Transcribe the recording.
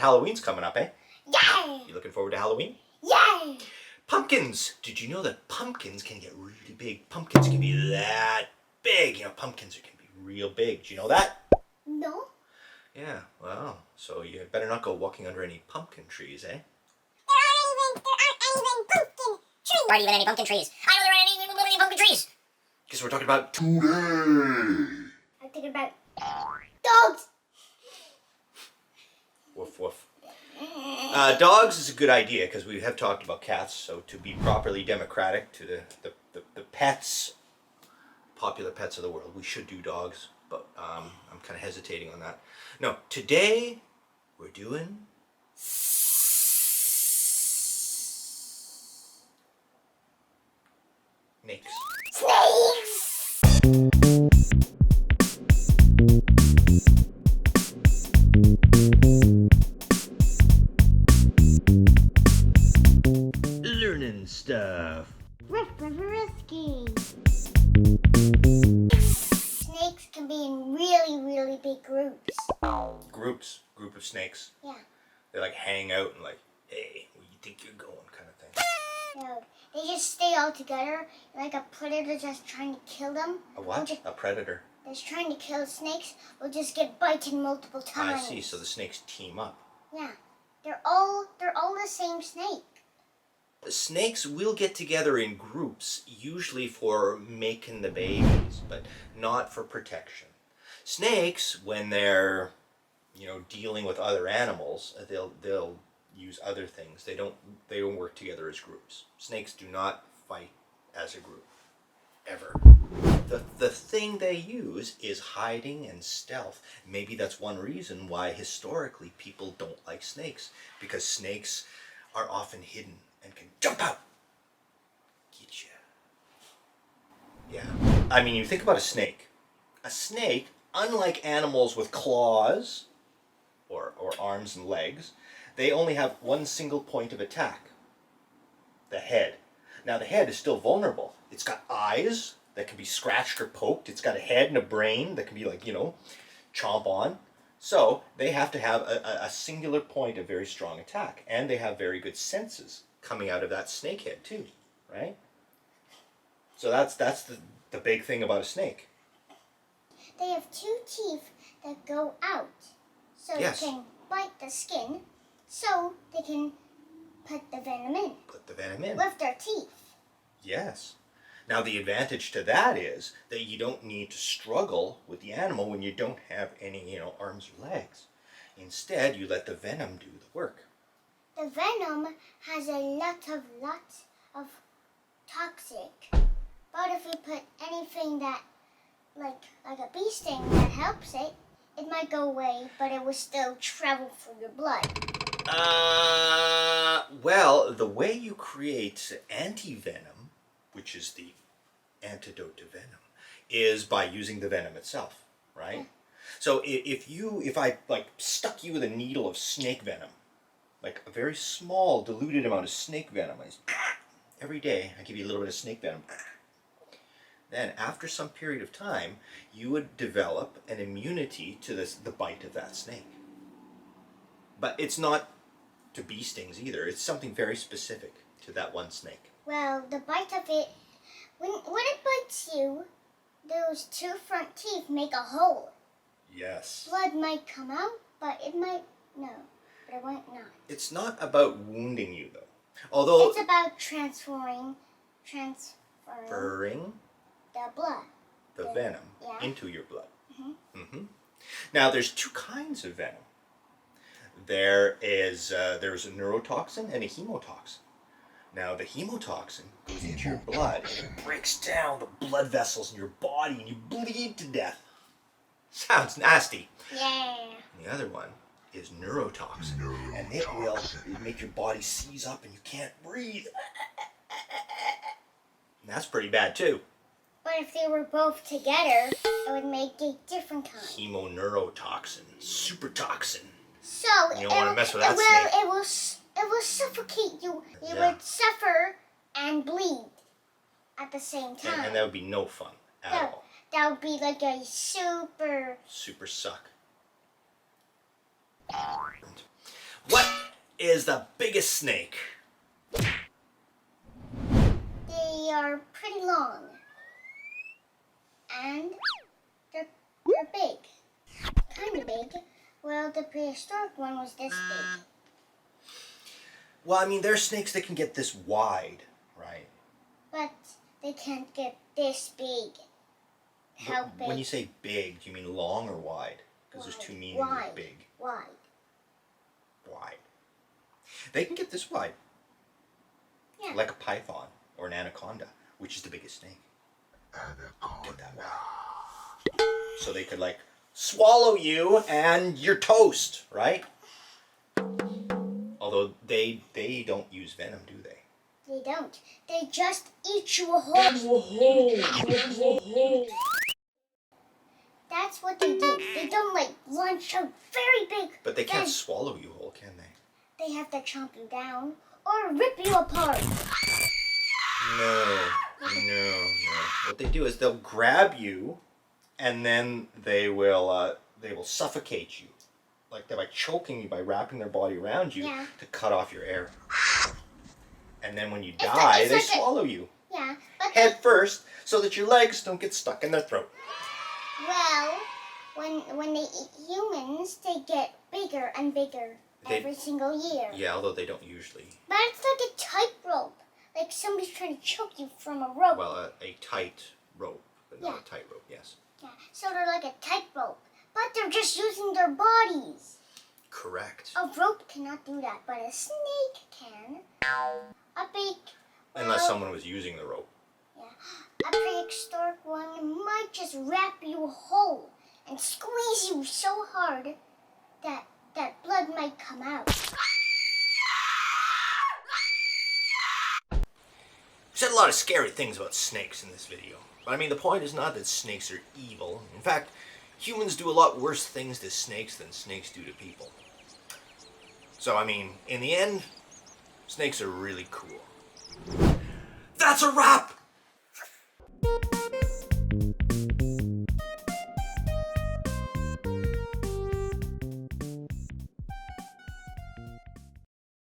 Halloween's coming up, eh? Yay! You looking forward to Halloween? Yay! Pumpkins! Did you know that pumpkins can get really big? Pumpkins can be that big. You know, pumpkins can be real big. Do you know that? No? Yeah, well, so you better not go walking under any pumpkin trees, eh? There aren't even pumpkin trees. There aren't even any pumpkin trees. I know there aren't any pumpkin trees. Because we're talking about today. I'm thinking about dogs. Woof woof. Dogs is a good idea because we have talked about cats. So to be properly democratic to the pets, popular pets of the world, we should do dogs. But I'm kind of hesitating on that. No, today we're doing snakes. Snakes. Learning stuff. Risky. Snakes can be in really, really big groups. Group of snakes. Yeah. They like hang out and like, hey, where you think you're going, kind of thing. No, they just stay all together like a predator just trying to kill them. A what? A predator. That's trying to kill snakes will just get bitten multiple times. I see. So the snakes team up. Yeah, they're all the same snake. Snakes will get together in groups, usually for making the babies, but not for protection. Snakes, when they're, dealing with other animals, they'll use other things. They don't work together as groups. Snakes do not fight as a group, ever. The thing they use is hiding and stealth. Maybe that's one reason why historically people don't like snakes, because snakes are often hidden and can jump out. Get ya. Yeah. I mean, you think about a snake. A snake, unlike animals with claws or arms and legs, they only have one single point of attack. The head. Now, the head is still vulnerable. It's got eyes that can be scratched or poked. It's got a head and a brain that can be chomp on. So they have to have a singular point of very strong attack. And they have very good senses coming out of that snake head too, right? So that's the big thing about a snake. They have two teeth that go out, so Yes. they can bite the skin, so they can put the venom in. Put the venom in. With their teeth. Yes. Now the advantage to that is that you don't need to struggle with the animal when you don't have any, arms or legs. Instead, you let the venom do the work. The venom has a lot of toxic. But if you put anything that, like a bee sting that helps it, it might go away, but it will still travel through your blood. Well, the way you create anti-venom, which is the antidote to venom, is by using the venom itself, right? Yeah. So if I stuck you with a needle of snake venom, like a very small diluted amount of snake venom, every day I give you a little bit of snake venom, then after some period of time, you would develop an immunity to the bite of that snake. But it's not to bee stings either. It's something very specific to that one snake. Well, the bite of it, when it bites you, those two front teeth make a hole. Yes. Blood might come out, but it might, no, but it might not. It's not about wounding you, though. Although it's about transferring the blood. The venom into your blood. Now, there's two kinds of venom. There's a neurotoxin and a hemotoxin. Now, the hemotoxin goes into your blood and it breaks down the blood vessels in your body and you bleed to death. Sounds nasty. Yeah. And the other one is neurotoxin. And it will make your body seize up and you can't breathe. And that's pretty bad too. But if they were both together, it would make a different kind. Hemoneurotoxin, super toxin. So you don't want to mess with that snake. It will suffocate you. You would suffer and bleed at the same time. And that would be no fun at all. That would be like a super suck. What is the biggest snake? They are pretty long. And they're big. Kind of big. Well, the prehistoric one was this big. Well, I mean, there are snakes that can get this wide, right? But they can't get this big. How big? When you say big, do you mean long or wide? Because there's two meanings of big. Wide. Wide. They can get this wide. Yeah. Like a python or an anaconda. Which is the biggest snake? Get that wide. So they could like swallow you and you're toast, right? Although they don't use venom, do they? They don't. They just eat you whole. That's what they do. They don't like lunch out very big. But they can't swallow you whole, can they? They have to chomp you down or rip you apart. No. What they do is they'll grab you, and then they will suffocate you, like by choking you by wrapping their body around you to cut off your air. And then when you die, they swallow you. Yeah, but Head first, so that your legs don't get stuck in their throat. Well, when they eat humans, they get bigger and bigger every single year. Yeah, although they don't usually. But it's like a tightrope. Like somebody's trying to choke you from a rope. Well, a tight rope, but not a tight rope, yes. Yeah, so they're like a tightrope. But they're just using their bodies. Correct. A rope cannot do that, but a snake can. A big... Unless someone was using the rope. Yeah, a prehistoric one might just wrap you whole and squeeze you so hard that blood might come out. We said a lot of scary things about snakes in this video. But I mean, the point is not that snakes are evil. In fact, humans do a lot worse things to snakes than snakes do to people. So, I mean, in the end, snakes are really cool. That's a wrap!